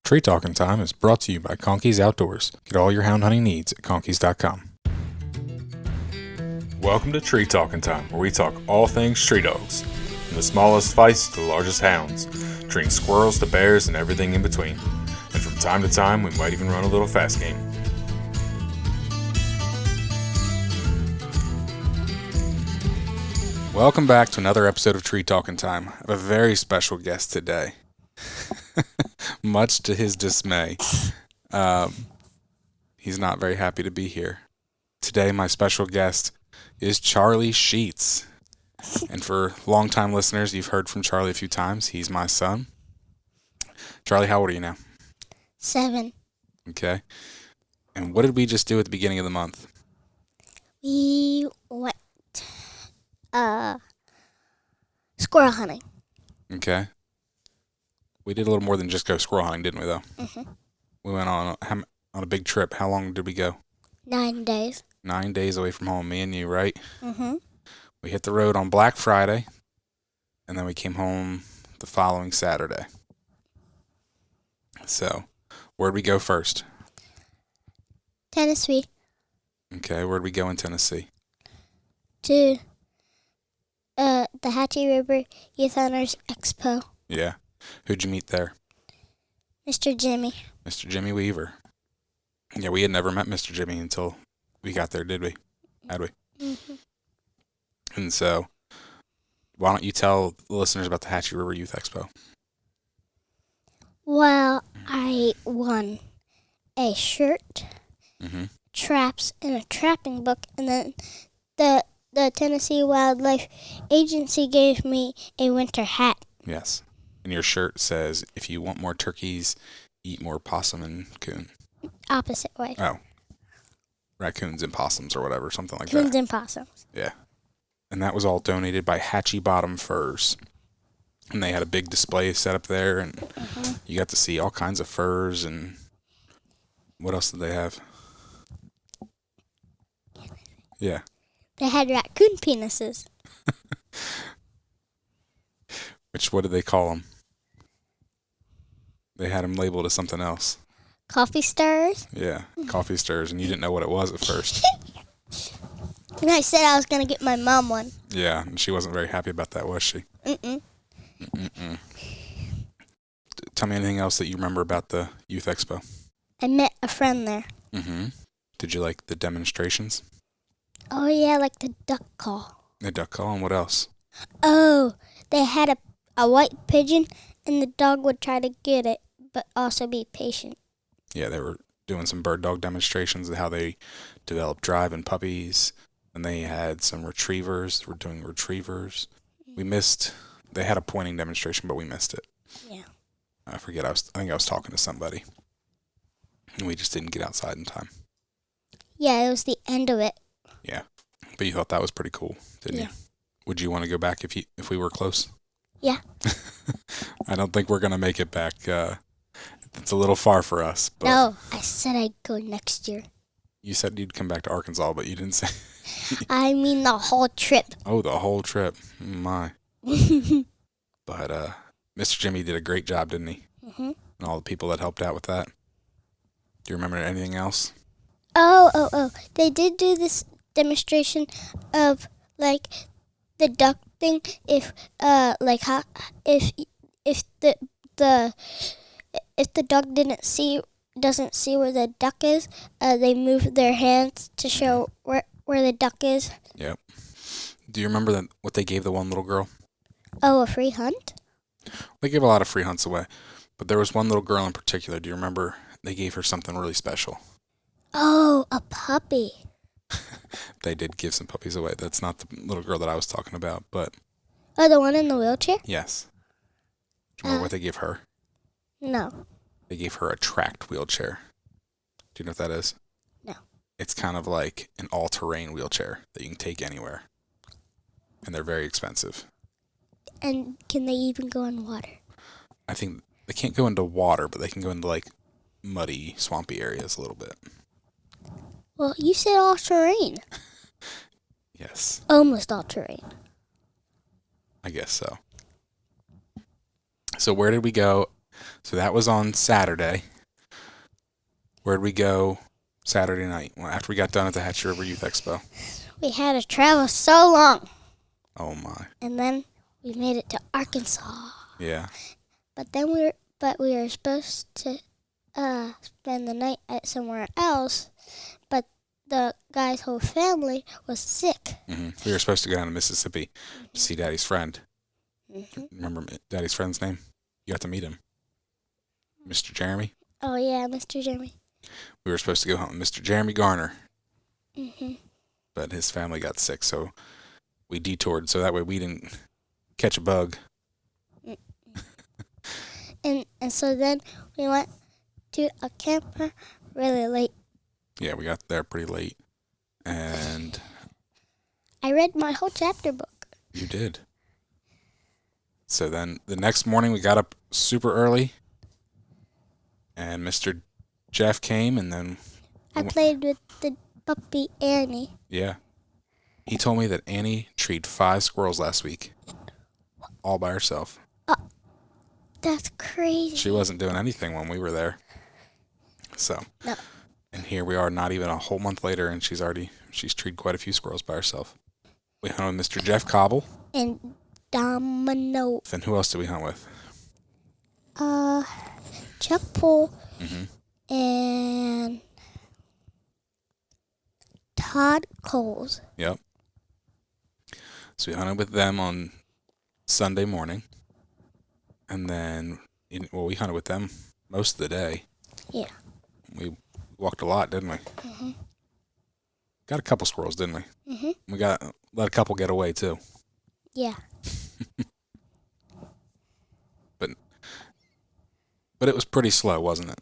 Tree Talking Time is brought to you by Conkey's Outdoors. Get all your hound hunting needs at conkeys.com. Welcome to Tree Talking Time, where we talk all things tree dogs, from the smallest feists to the largest hounds, treating squirrels to bears and everything in between. And from time to time, we might even run a little fast game. Welcome back to another episode of Tree Talking Time. I have a very special guest today. Much to his dismay, he's not very happy to be here. Today, my special guest is Charlie Sheets. And for longtime listeners, you've heard from Charlie a few times. He's my son. Charlie, how old are you now? 7. Okay. And what did we just do at the beginning of the month? We went squirrel hunting. Okay. We did a little more than just go squirrel hunting, didn't we, though? Mm-hmm. We went on a big trip. How long did we go? 9 days. 9 days away from home, me and you, right? Mm-hmm. We hit the road on Black Friday, and then we came home the following Saturday. So, where'd we go first? Tennessee. Okay, where'd we go in Tennessee? To the Hatchie River Youth Hunters Expo. Yeah. Who'd you meet there? Mr. Jimmy. Mr. Jimmy Weaver. Yeah, we had never met Mr. Jimmy until we got there, did we? Had we? Mm-hmm. And so, why don't you tell the listeners about the Hatchie River Youth Expo? Well, I won a shirt, traps, and a trapping book, and then the Tennessee Wildlife Agency gave me a winter hat. Yes. And your shirt says, if you want more turkeys, eat more possum and coon. Opposite way. Oh. Raccoons and possums or whatever, something like Coons that. and possums. Yeah. And that was all donated by Hatchie Bottom Furs. And they had a big display set up there, and you got to see all kinds of furs, and what else did they have? Yeah. They had raccoon penises. What did they call them? They had them labeled as something else. Coffee stirrers. Yeah, coffee stirs, and you didn't know what it was at first. And I said I was going to get my mom one. Yeah, and she wasn't very happy about that, was she? Mm-mm. Mm-mm. Tell me anything else that you remember about the Youth Expo. I met a friend there. Mm-hmm. Did you like the demonstrations? Oh, yeah, like the duck call. The duck call, and what else? Oh, they had a white pigeon, and the dog would try to get it, but also be patient. Yeah, they were doing some bird dog demonstrations of how they develop driving puppies, and they had some retrievers. They were doing retrievers. They had a pointing demonstration, but we missed it. Yeah. I forget, I think I was talking to somebody, and we just didn't get outside in time. Yeah, it was the end of it. Yeah, but you thought that was pretty cool, didn't you? Would you want to go back if we were close? Yeah. I don't think we're going to make it back. It's a little far for us. But No, I said I'd go next year. You said you'd come back to Arkansas, but you didn't say. I mean the whole trip. Oh, the whole trip. My. But Mr. Jimmy did a great job, didn't he? Mm-hmm. And all the people that helped out with that. Do you remember anything else? Oh. They did do this demonstration of, like, the duck thing. If the dog doesn't see where the duck is, they move their hands to show where the duck is. Yep. Do you remember what they gave the one little girl? Oh, a free hunt? They gave a lot of free hunts away, but there was one little girl in particular. Do you remember they gave her something really special? Oh, a puppy. They did give some puppies away. That's not the little girl that I was talking about, but... Oh, the one in the wheelchair? Yes. Do you remember what they gave her? No. They gave her a tracked wheelchair. Do you know what that is? No. It's kind of like an all-terrain wheelchair that you can take anywhere. And they're very expensive. And can they even go in water? I think they can't go into water, but they can go into, like, muddy, swampy areas a little bit. Well, you said all terrain. Yes. Almost all terrain. I guess so. So where did we go So that was on Saturday. Where'd we go Saturday night? Well, after we got done at the Hatchet River Youth Expo. We had to travel so long. Oh my. And then we made it to Arkansas. Yeah. But then we were supposed to spend the night at somewhere else, but the guy's whole family was sick. Mm-hmm. We were supposed to go down to Mississippi to see Daddy's friend. Mm-hmm. Remember Daddy's friend's name? You got to meet him. Mr. Jeremy? Oh, yeah, Mr. Jeremy. We were supposed to go hunt with Mr. Jeremy Garner. Mm-hmm. But his family got sick, so we detoured so that way we didn't catch a bug. And so then we went to a camper really late. Yeah, we got there pretty late. And I read my whole chapter book. you did. So then the next morning we got up super early. And Mr. Jeff came, and then I played with the puppy Annie. yeah. He told me that Annie treed 5 squirrels last week. All by herself. That's crazy. She wasn't doing anything when we were there. So, No. And here we are not even a whole month later, and she's treed quite a few squirrels by herself. We hunted with Mr. Jeff Cobble. And Domino. And who else did we hunt with? Chuck Poole. Mm-hmm. And Todd Coles. Yep. So we hunted with them on Sunday morning. And then, we hunted with them most of the day. Yeah. We walked a lot, didn't we? Mm-hmm. Got a couple squirrels, didn't we? Mm-hmm. We let a couple get away, too. Yeah. But it was pretty slow, wasn't it?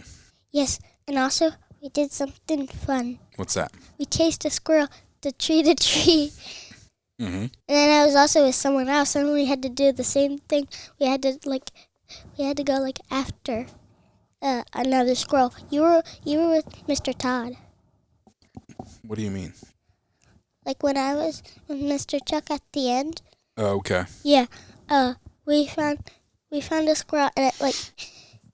Yes, and also we did something fun. What's that? We chased a squirrel to tree to tree. Mm-hmm. And then I was also with someone else, and we had to do the same thing. We had to go after another squirrel. You were with Mr. Todd. What do you mean? Like when I was with Mr. Chuck at the end. Oh, okay. Yeah. We found a squirrel, and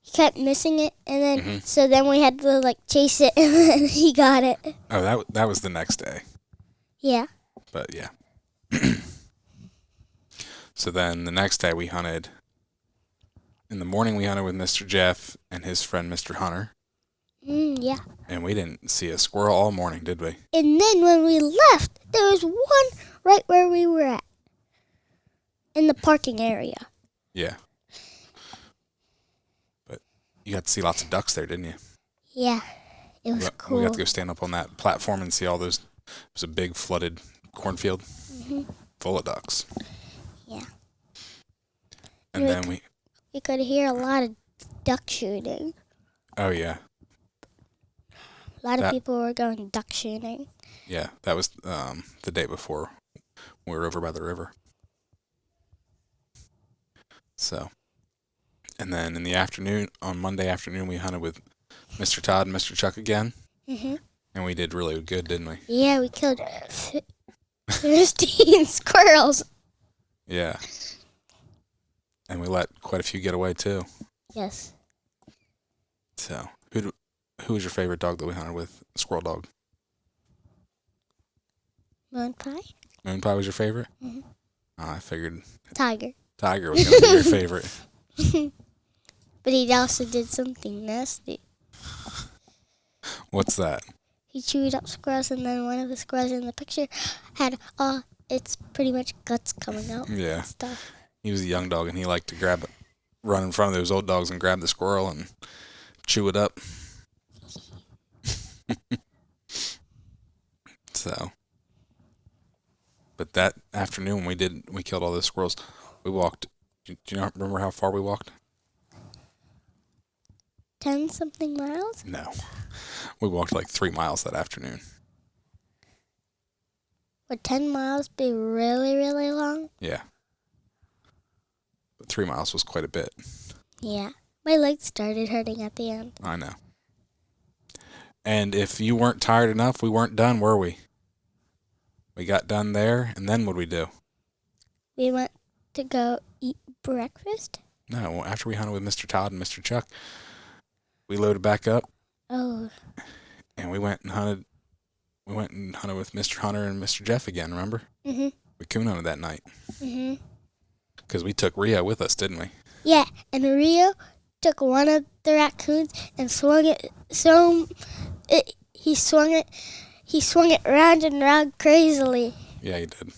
he kept missing it, and then so then we had to chase it, and then he got it. Oh, that was the next day. Yeah. But yeah. So then the next day we hunted. In the morning we hunted with Mr. Jeff and his friend Mr. Hunter. Yeah. And we didn't see a squirrel all morning, did we? And then when we left, there was one right where we were at. In the parking area. Yeah. But you got to see lots of ducks there, didn't you? Yeah. It was cool. We got to go stand up on that platform and see all those. It was a big flooded cornfield full of ducks. Yeah. And then we could hear a lot of duck shooting. Oh, yeah. A lot of people were going duck shooting. Yeah, that was the day before we were over by the river. So, and then in the afternoon, on Monday afternoon, we hunted with Mr. Todd and Mr. Chuck again. Mm-hmm. And we did really good, didn't we? Yeah, we killed 15 squirrels. Yeah. And we let quite a few get away, too. Yes. So, who was your favorite dog that we hunted with? Squirrel dog. Moon Pie? Moon Pie was your favorite? Mm-hmm. I figured Tiger. Tiger was going to be your favorite. But he also did something nasty. What's that? He chewed up squirrels, and then one of the squirrels in the picture had it's pretty much guts coming out. Yeah. And stuff. He was a young dog, and he liked to run in front of those old dogs and grab the squirrel and chew it up. So, but that afternoon we killed all those squirrels. We walked. Do you not remember how far we walked? 10-something miles? No. We walked 3 miles that afternoon. Would 10 miles be really, really long? Yeah. But 3 miles was quite a bit. Yeah. My legs started hurting at the end. I know. And if you weren't tired enough, we weren't done, were we? We got done there, and then what'd we do? We went to go eat breakfast. No, after we hunted with Mr. Todd and Mr. Chuck, we loaded back up. Oh. And we went and hunted. We went and hunted with Mr. Hunter and Mr. Jeff again. Remember? Mhm. We coon hunted that night. Mhm. Because we took Rio with us, didn't we? Yeah, and Rio took one of the raccoons and swung it. He swung it round and round crazily. Yeah, he did.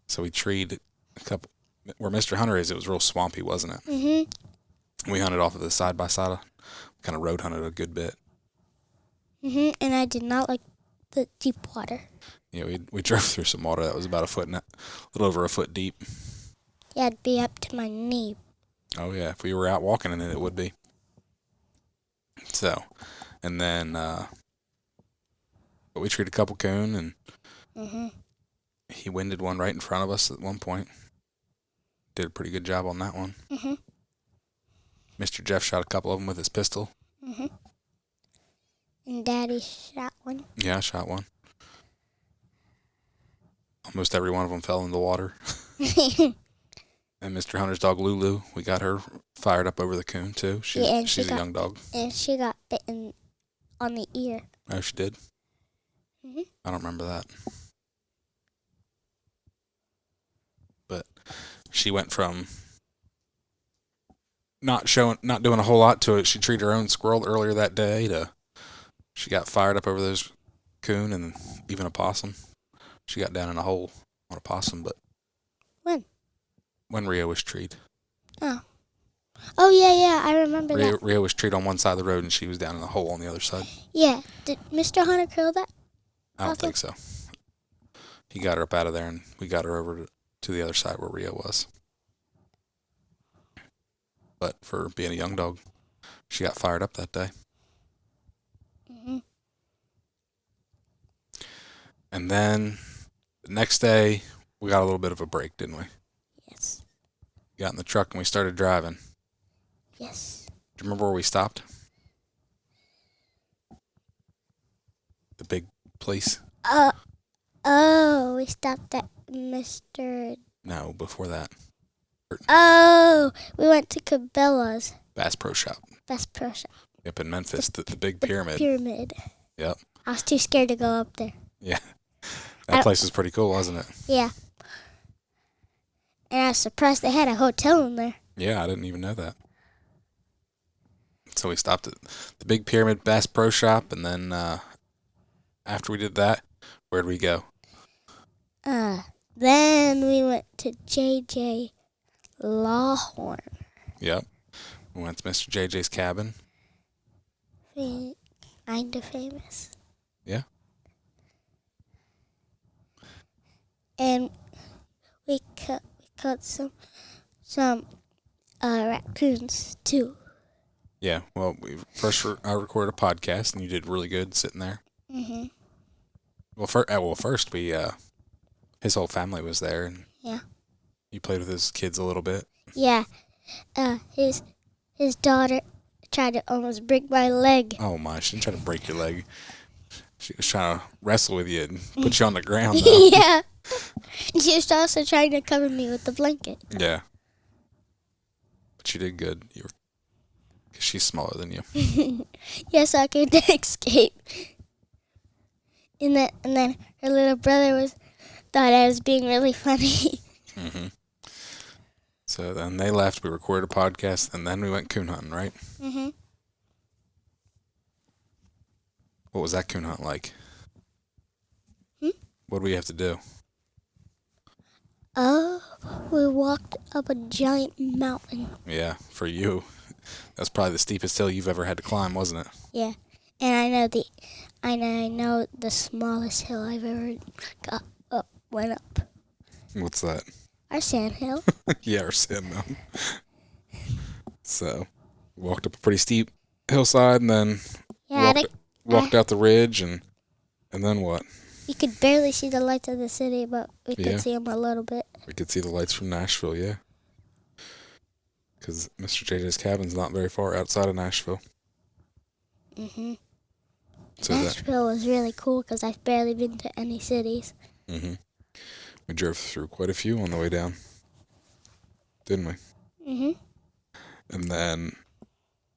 So we treed a couple. Where Mr. Hunter is, it was real swampy, wasn't it? Mhm. We hunted off of the side by side. Kind of road hunted a good bit. Mhm. And I did not like the deep water. Yeah, we drove through some water that was about a little over a foot deep. Yeah, it'd be up to my knee. Oh yeah, if we were out walking in it would be. So, and then but we treated a couple coon, and he winded one right in front of us at one point. Did a pretty good job on that one. Mhm. Mr. Jeff shot a couple of them with his pistol. Mhm. And Daddy shot one. Yeah, I shot one. Almost every one of them fell in the water. And Mr. Hunter's dog Lulu, we got her fired up over the coon too. She's a young dog. And she got bitten on the ear. Oh, she did? Mhm. I don't remember that. But she went from not doing a whole lot to it. She treated her own squirrel earlier that day to she got fired up over those coon and even a possum. She got down in a hole on a possum, but when Rio was treed. Oh, yeah, I remember that. Rio was treed on one side of the road, and she was down in a hole on the other side. Yeah. Did Mr. Hunter kill that? I don't think so. He got her up out of there, and we got her over to the other side where Rio was. But for being a young dog, she got fired up that day. Mhm. And then the next day, we got a little bit of a break, didn't we? Yes. We got in the truck and we started driving. Yes. Do you remember where we stopped? The big place? We stopped at Mr. No, before that. Oh, we went to Cabela's. Bass Pro Shop. Bass Pro Shop. Up in Memphis, the big pyramid. Pyramid. Yep. I was too scared to go up there. Yeah. That place was pretty cool, wasn't it? Yeah. And I was surprised they had a hotel in there. Yeah, I didn't even know that. So we stopped at the big pyramid Bass Pro Shop, and then after we did that, where'd we go? Then we went to JJ Lawhorn. Yep. We went to Mr. JJ's cabin. Kinda famous. Yeah. And we caught some raccoons too. Yeah. Well, I recorded a podcast, and you did really good sitting there. Mhm. Well, first we his whole family was there, and yeah, you played with his kids a little bit. Yeah. His daughter tried to almost break my leg. Oh my! She didn't try to break your leg. She was trying to wrestle with you and put you on the ground, though. Yeah. She was also trying to cover me with the blanket. Yeah. But you did good. Cause she's smaller than you. Yes, I could escape. And then her little brother thought I was being really funny. Mhm. So then they left. We recorded a podcast, and then we went coon hunting, right? Mhm. What was that coon hunt like? Hmm? What did we have to do? Oh, we walked up a giant mountain. Yeah, for you, that's probably the steepest hill you've ever had to climb, wasn't it? Yeah, and I know the smallest hill I've ever went up. What's that? Our sand hill. Yeah, our sand mountain. So, walked up a pretty steep hillside, and then walked out the ridge, and then what? You could barely see the lights of the city, but we Yeah. could see them a little bit. We could see the lights from Nashville, yeah. Because Mr. JJ's cabin's not very far outside of Nashville. Mhm. So Nashville was really cool because I've barely been to any cities. We drove through quite a few on the way down, didn't we? Mhm. And then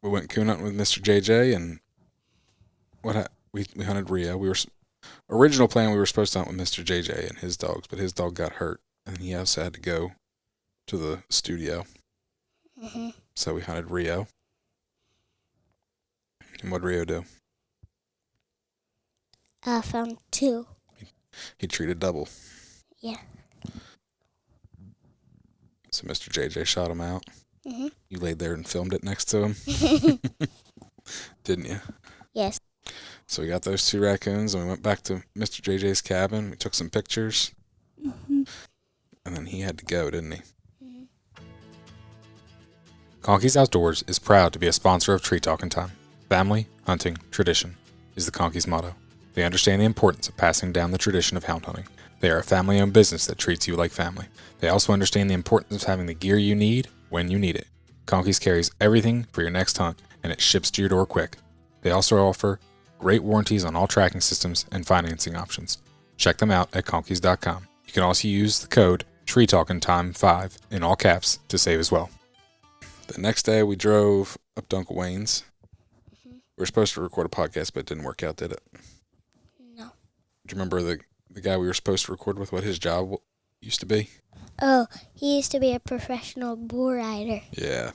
we went coon hunting with Mr. JJ, and we hunted Rio. Original plan, we were supposed to hunt with Mr. JJ and his dogs, but his dog got hurt, and he also had to go to the studio. Mhm. So we hunted Rio. And what'd Rio do? I found 2. He treated double. Yeah. So Mr. JJ shot him out. Mhm. You laid there and filmed it next to him, didn't you? Yes. So we got those 2 raccoons, and we went back to Mr. JJ's cabin. We took some pictures, Mhm. and then he had to go, didn't he? Mhm. Conkeys Outdoors is proud to be a sponsor of Tree Talking Time. Family, hunting, tradition is the Conkeys motto. They understand the importance of passing down the tradition of hound hunting. They are a family-owned business that treats you like family. They also understand the importance of having the gear you need when you need it. Conkeys carries everything for your next hunt, and it ships to your door quick. They also offer great warranties on all tracking systems and financing options. Check them out at conkeys.com. You can also use the code TreeTalkingTime5 in all caps to save as well. The next day we drove up to Uncle Wayne's. Mhm. We were supposed to record a podcast, but it didn't work out, did it? No. Do you remember the guy we were supposed to record with, what his job used to be? Oh, he used to be a professional bull rider. Yeah.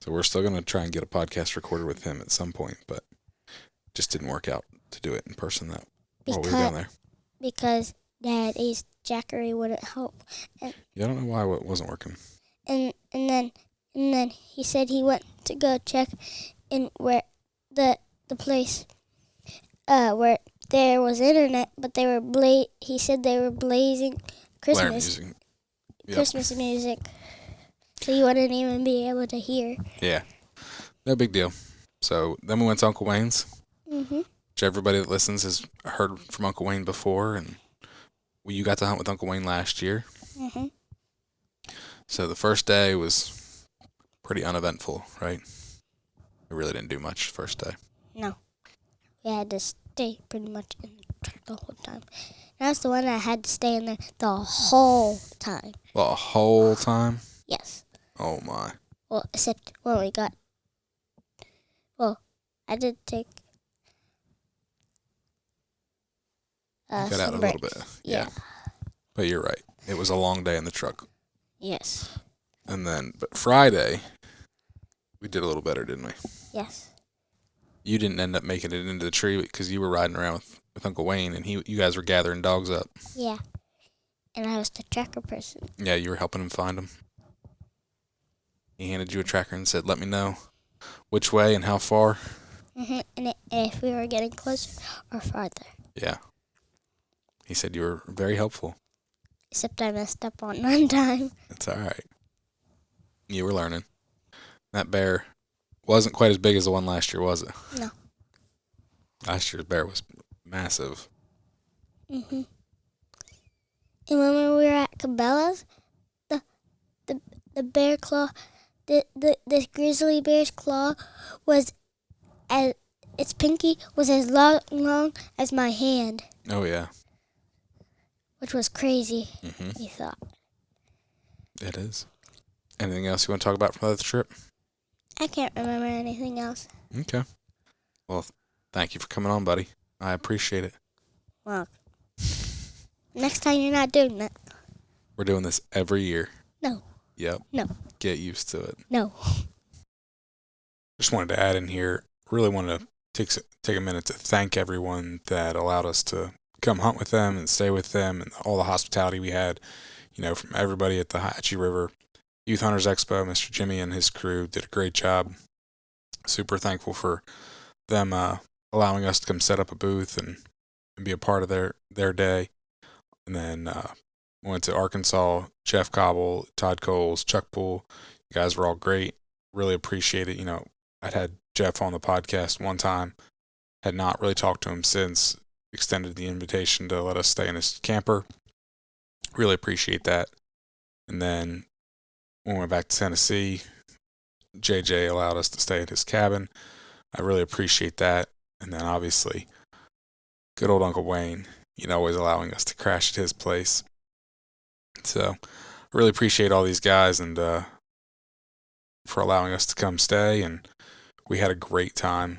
So we're still going to try and get a podcast recorded with him at some point, but just didn't work out to do it in person while we were down there. Because Daddy's Jackery wouldn't help. Yeah, I don't know why it wasn't working. And then he said he went to go check in where the place where there was internet, but they were he said they were blazing Christmas Yep. Christmas music. So you wouldn't even be able to hear. Yeah. No big deal. So then we went to Uncle Wayne's. Mhm. Which everybody that listens has heard from Uncle Wayne before, and you got to hunt with Uncle Wayne last year. Mhm. So the first day was pretty uneventful, right? We really didn't do much first day. No. We had to stay pretty much in the truck the whole time. That's the one that had to stay in there the whole time. The whole time? Yes. Oh my. Well, except when we got. Well, I did take. You got out a little bit. Yeah. But you're right. It was a long day in the truck. Yes. And then, but Friday, we did a little better, didn't we? Yes. You didn't end up making it into the tree because you were riding around with Uncle Wayne, and you guys were gathering dogs up. Yeah. And I was the tracker person. Yeah, you were helping him find them. He handed you a tracker and said, "Let me know which way and how far." Mhm. And if we were getting closer or farther. Yeah. He said you were very helpful. Except I messed up on one time. It's all right. You were learning. That bear wasn't quite as big as the one last year, was it? No. Last year's bear was massive. Mhm. And when we were at Cabela's, the bear claw, the grizzly bear's claw was as its pinky was as long as my hand, Oh yeah. which was crazy. Mhm. You thought. It is. Anything else you want to talk about from the trip? I can't remember anything else. Okay. Well, thank you for coming on, buddy. I appreciate it. Well, next time you're not doing that. We're doing this every year. No. Yep. No. Get used to it. No. Just wanted to add in here, really wanted to take a minute to thank everyone that allowed us to come hunt with them and stay with them, and all the hospitality we had, from everybody at the Hatchie River Youth Hunters Expo. Mr. Jimmy and his crew did a great job. Super thankful for them allowing us to come set up a booth and be a part of their day. And then went to Arkansas, Jeff Cobble, Todd Coles, Chuck Poole. You guys were all great. Really appreciate it. I'd had Jeff on the podcast one time, had not really talked to him since, extended the invitation to let us stay in his camper. Really appreciate that. And then when we went back to Tennessee, JJ allowed us to stay at his cabin. I really appreciate that. And then obviously, good old Uncle Wayne, always allowing us to crash at his place. So, really appreciate all these guys, and for allowing us to come stay, and we had a great time.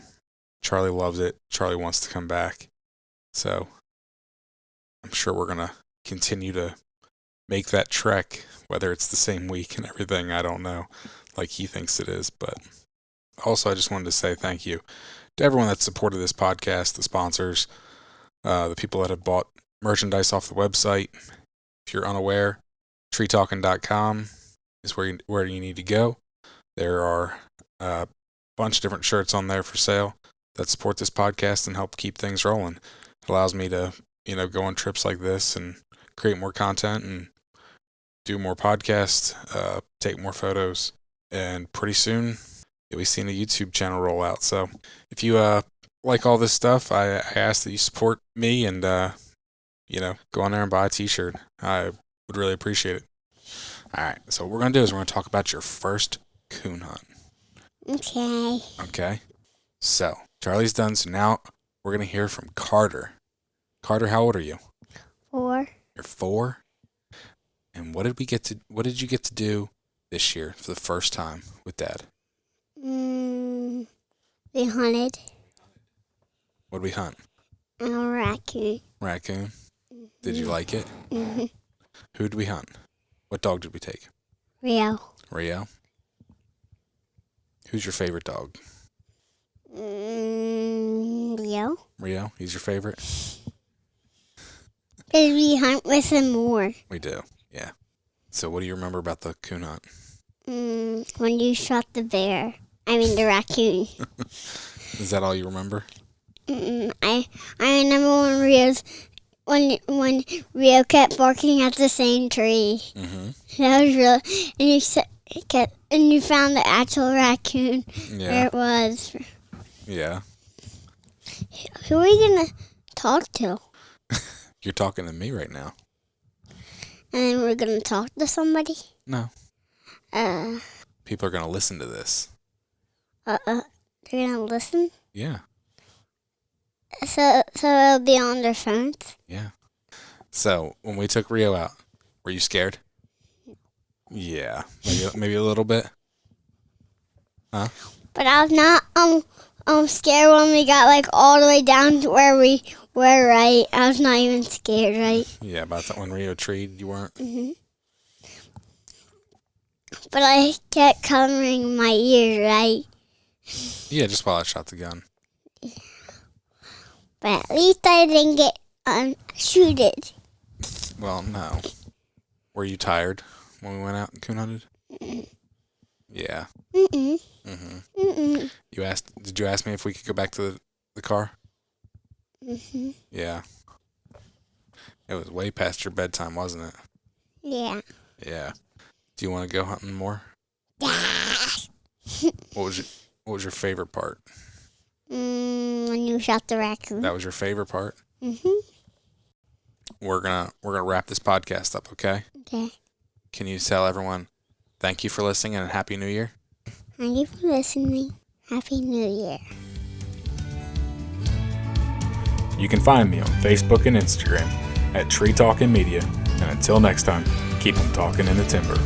Charlie loves it. Charlie wants to come back. So I'm sure we're going to continue to make that trek, whether it's the same week and everything. I don't know, like he thinks it is. But also, I just wanted to say thank you to everyone that supported this podcast, the sponsors, the people that have bought merchandise off the website. If you're unaware, treetalking.com is where you need to go. There are a bunch of different shirts on there for sale that support this podcast and help keep things rolling. It allows me to, go on trips like this and create more content and do more podcasts, take more photos, and pretty soon you'll be seeing a YouTube channel roll out. So if you like all this stuff, I ask that you support me and go on there and buy a t-shirt. I would really appreciate it. All right, so what we're going to do is we're going to talk about your first coon hunt. Okay. So Charlie's done, so now we're going to hear from Carter. Carter, how old are you? 4. You're 4? And what did you get to do this year for the first time with Dad? We hunted. What did we hunt? A raccoon. Raccoon? Mm-hmm. Did you like it? Mm-hmm. Who did we hunt? What dog did we take? Rio. Who's your favorite dog? Rio. Rio? He's your favorite? Because we hunt with him more. We do, yeah. So what do you remember about the coon hunt? When you shot the the raccoon. Is that all you remember? I remember when Rio kept barking at the same tree. Mm-hmm. That was real. And you found the actual raccoon where it was. Yeah. Who are you gonna talk to? You're talking to me right now. And then we're gonna talk to somebody? No. People are gonna listen to this. They're gonna listen? Yeah. So it'll be on their phones? Yeah. So when we took Rio out, were you scared? Yeah. Maybe a little bit. Huh? But I was not scared when we got all the way down to where we were, right? I was not even scared, right? Yeah, about that when Rio treed, you weren't? Mm-hmm. But I kept covering my ears, right? Yeah, just while I shot the gun. But at least I didn't get shooted. Well, no. Were you tired when we went out and coon hunted? Yeah. Mm-mm. Mm-hmm. Mm-mm. Did you ask me if we could go back to the car? Mm-hmm. Yeah. It was way past your bedtime, wasn't it? Yeah. Yeah. Do you want to go hunting more? What was your favorite part? When you shot the raccoon. That was your favorite part? Mm-hmm. We're gonna wrap this podcast up, okay? Okay. Can you tell everyone thank you for listening and Happy New Year? Thank you for listening. Happy New Year. You can find me on Facebook and Instagram at Tree Talking Media. And until next time, keep 'em talking in the timber.